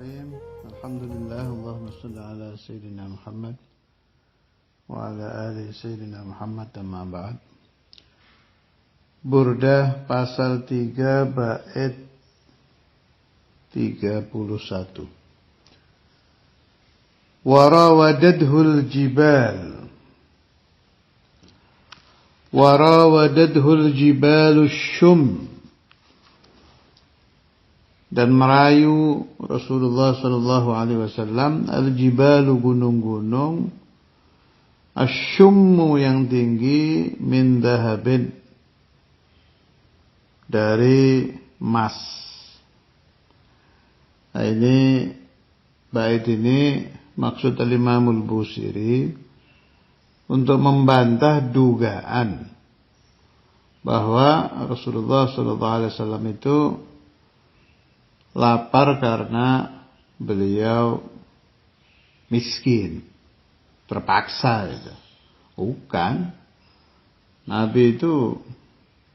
Bismillahirrahmanirrahim. Alhamdulillah, Allahumma salli ala Sayyidina Muhammad wa ala ali Sayyidina Muhammad, amma ba'd. Burdah pasal 3 bait 31. Warawadadhul jibal syum, dan merayu Rasulullah sallallahu alaihi wasallam al-jibalu, gunung-gunung, asyummu, yang tinggi, min dahabin, dari emas. Nah, ini bait ini maksud Al-Imamul Busiri untuk membantah dugaan bahwa Rasulullah sallallahu alaihi wasallam itu lapar karena beliau miskin, terpaksa gitu. Bukan. Nabi itu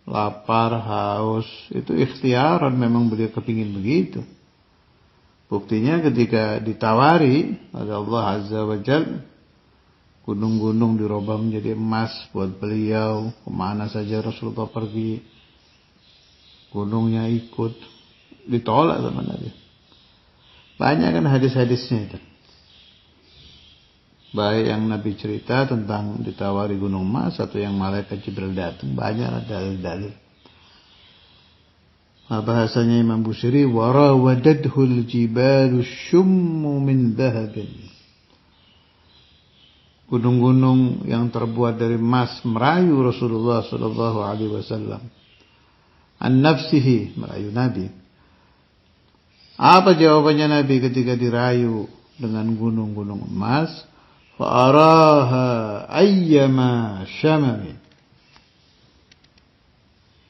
lapar, haus, itu ikhtiaran, memang beliau kepingin begitu. Buktinya ketika ditawari oleh Allah Azza wa Jalla, gunung-gunung dirubah menjadi emas buat beliau, kemana saja Rasulullah pergi, gunungnya ikut. Ditolak sama Nabi. Banyak kan hadis-hadisnya itu. Baik yang Nabi cerita tentang ditawari gunung emas, atau yang malaikat Jibril datang. Banyak dalil-dalil. Bahasanya Imam Busiri, warawadadhul jibalu syummu min dahabin. Gunung-gunung yang terbuat dari emas merayu Rasulullah sallallahu alaihi wasallam. An nafsihi, merayu Nabi. Apa jawabannya Nabi ketika dirayu dengan gunung-gunung emas? Fa'araha ayyama syamami.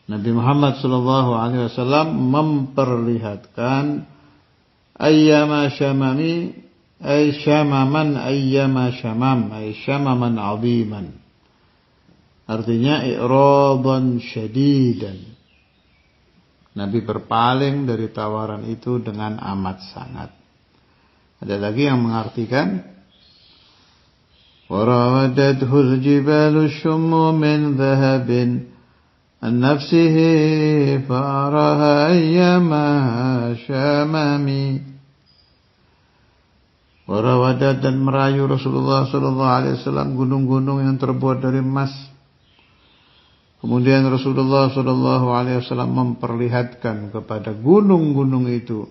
Nabi Muhammad sallallahu alaihi wasallam memperlihatkan ayyama syamami, ay syamaman ayyama syamam, ay syamaman 'aziman. Artinya i'radan syadidan. Nabi berpaling dari tawaran itu dengan amat sangat. Ada lagi yang mengartikan warawadadhul jibalu syummu min dhahabin an nafsihi fa'araha ayyama syamami. Warawadat, dan merayu Rasulullah sallallahu alaihi wasallam gunung-gunung yang terbuat dari emas. Kemudian Rasulullah sallallahu alaihi wasallam memperlihatkan kepada gunung-gunung itu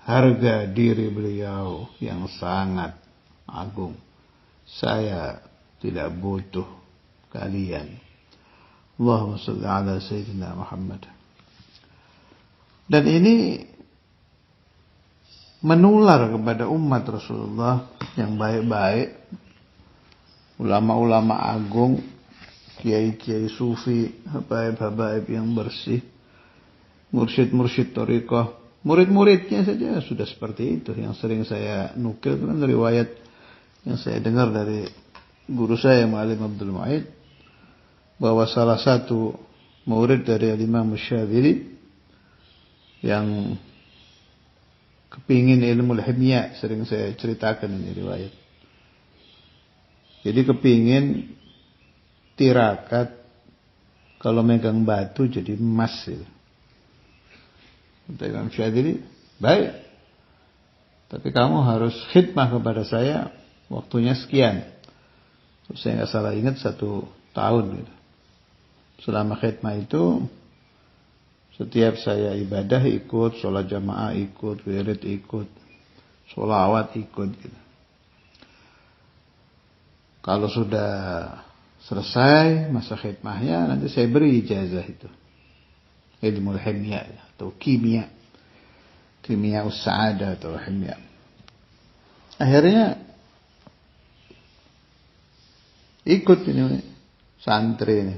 harga diri beliau yang sangat agung. Saya tidak butuh kalian. Allahumma shalli ala Sayyidina Muhammad. Dan ini menular kepada umat Rasulullah yang baik-baik, ulama-ulama agung, kiai-kiai sufi, habaib-habaib yang bersih, mursyid-mursyid thariqah, murid-muridnya saja sudah seperti itu. Yang sering saya nukil kan riwayat yang saya dengar dari guru saya Ma'alim Abdul Mu'aid, bahwa salah satu murid dari Imam Syadzili yang kepingin ilmu himya, sering saya ceritakan ini riwayat. Jadi kepingin tirakat kalau megang batu jadi emas. Kata Imam Syadzili, baik, tapi kamu harus khidmah kepada saya waktunya sekian. Terus saya nggak salah ingat 1 tahun gitu. Selama khidmah itu setiap saya ibadah ikut, sholat jamaah ikut, wirid ikut, sholawat ikut gitu. Kalau sudah selesai masa khidmahnya, nanti saya beri ijazah itu, ilmu himya atau kimia us-sa'adah atau himya. Akhirnya ikut ini santri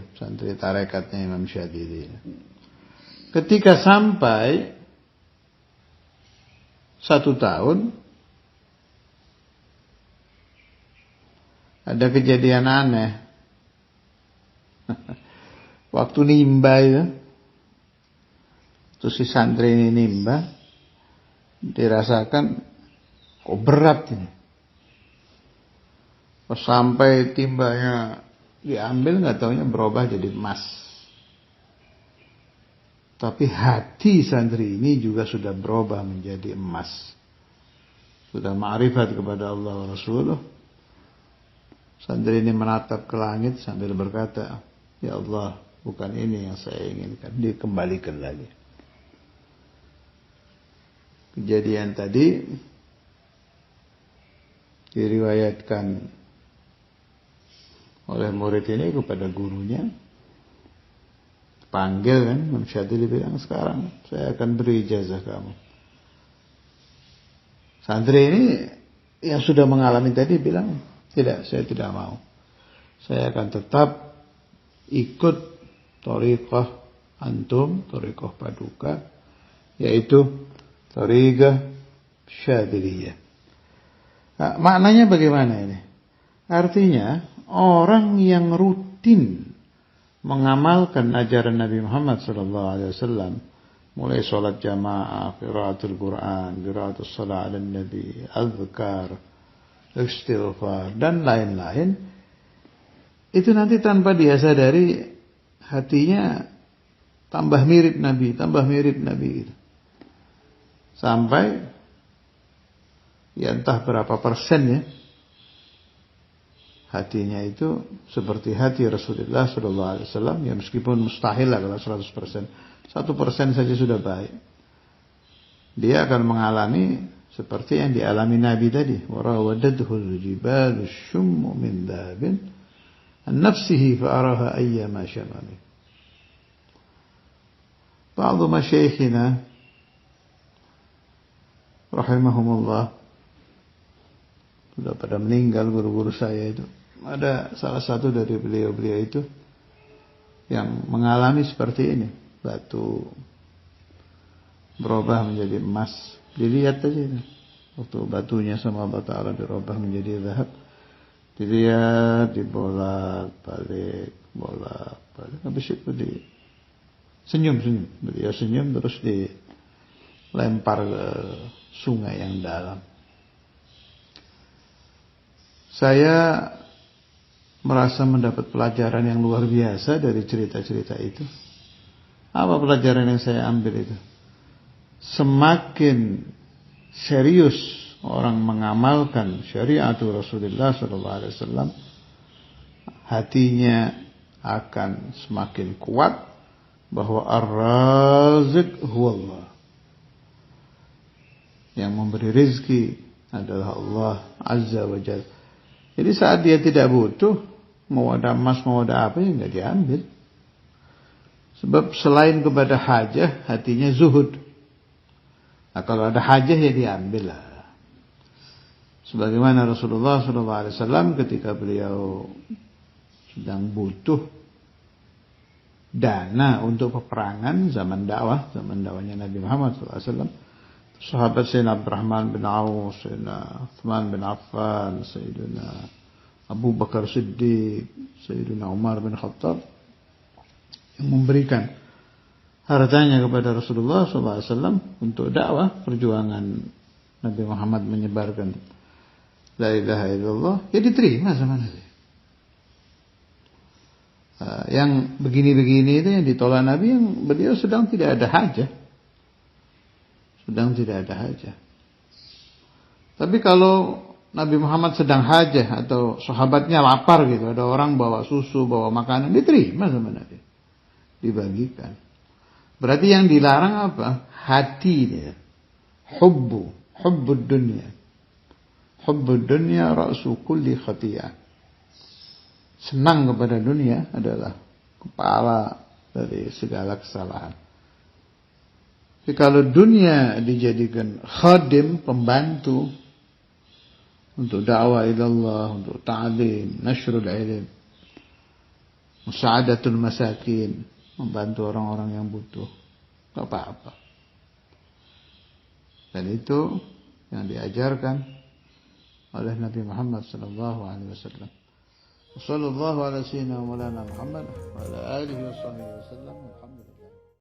tarekatnya Imam Syadzili. Ketika sampai 1 tahun, ada kejadian aneh. Waktu nimba itu, terus si santri ini nimba, dirasakan Kok berat ini. Pas sampai timbanya diambil, nggak taunya berubah jadi emas. Tapi hati santri ini juga sudah berubah menjadi emas. Sudah ma'rifat kepada Allah wa Rasulullah. Santri ini menatap ke langit sambil berkata, ya Allah, bukan ini yang saya inginkan. Dikembalikan lagi. Kejadian tadi diriwayatkan oleh murid ini kepada gurunya. Panggil kan, Imam Syadzili bilang, sekarang saya akan beri ijazah kamu. Santri ini yang sudah mengalami tadi bilang, tidak, saya tidak mau. Saya akan tetap ikut thariqah antum, thariqah paduka, yaitu thariqah Syadziliyah. Nah, maknanya bagaimana ini? Artinya orang yang rutin mengamalkan ajaran Nabi Muhammad SAW, mulai sholat jamaah, qiraatul Quran, qiraatul salat ala Nabi, azkar, istighfar, dan lain-lain, itu nanti tanpa dia sadari hatinya tambah mirip Nabi, gitu. Sampai ya entah berapa persen ya, hatinya itu seperti hati Rasulullah SAW, ya meskipun mustahil lah kalau 100%. 1% saja sudah baik. Dia akan mengalami seperti yang dialami Nabi tadi. Warawadadhul jibalu syummu min dhabin an nafsihi fa'araha ayyama syamali. Ba'du masyayikhina rahimahumullah, sudah pada meninggal guru-guru saya itu. Ada salah satu dari beliau-beliau itu yang mengalami seperti ini. Batu berubah menjadi emas. Dilihat aja ini. Waktu batunya sama Allah Ta'ala berubah menjadi zahab. Dilihat, dibolak-balik. Habis itu senyum. Beliau senyum terus dilempar ke sungai yang dalam. Saya merasa mendapat pelajaran yang luar biasa dari cerita-cerita itu. Apa pelajaran yang saya ambil itu? Semakin serius orang mengamalkan syariat Rasulullah SAW, hatinya akan semakin kuat bahwa Ar-Raziq huwallah. Yang memberi rizki adalah Allah Azza wa Jalla. Jadi saat dia tidak butuh, mau ada emas, mau ada apa, ya nggak diambil. Sebab selain kepada hajah, hatinya zuhud. Nah kalau ada hajah ya diambil lah. Sebagaimana Rasulullah SAW ketika beliau sedang butuh dana untuk peperangan zaman dakwahnya Nabi Muhammad SAW. Sahabat Sayyidina Abdurrahman bin Auf, Sayyidina Uthman bin Affan, Sayyidina Abu Bakar Siddiq, Sayyidina Umar bin Khattab, yang memberikan hartanya kepada Rasulullah SAW untuk dakwah perjuangan Nabi Muhammad menyebarkan la ilaha illallah, ya diterima sama Nabi. Yang begini-begini itu yang ditolak Nabi, yang beliau sedang tidak ada hajah. Tapi kalau Nabi Muhammad sedang hajah atau sahabatnya lapar gitu, ada orang bawa susu, bawa makanan, diterima sama Nabi. Dibagikan. Berarti yang dilarang apa? Hatinya. Hubbud dunya. Hubbud dunya ra'su kulli khatiyah. Senang kepada dunia adalah kepala dari segala kesalahan. Jadi kalau dunia dijadikan khadim, pembantu untuk dakwah ilallah, untuk ta'lim, nashrul ilm, musa'adatul masakin, membantu orang-orang yang butuh, tak apa-apa. Dan itu yang diajarkan oleh Nabi Muhammad sallallahu alaihi wasallam. Sallallahu alaihi wa sallam Muhammad wa ala alihi wa sahbihi wasallam.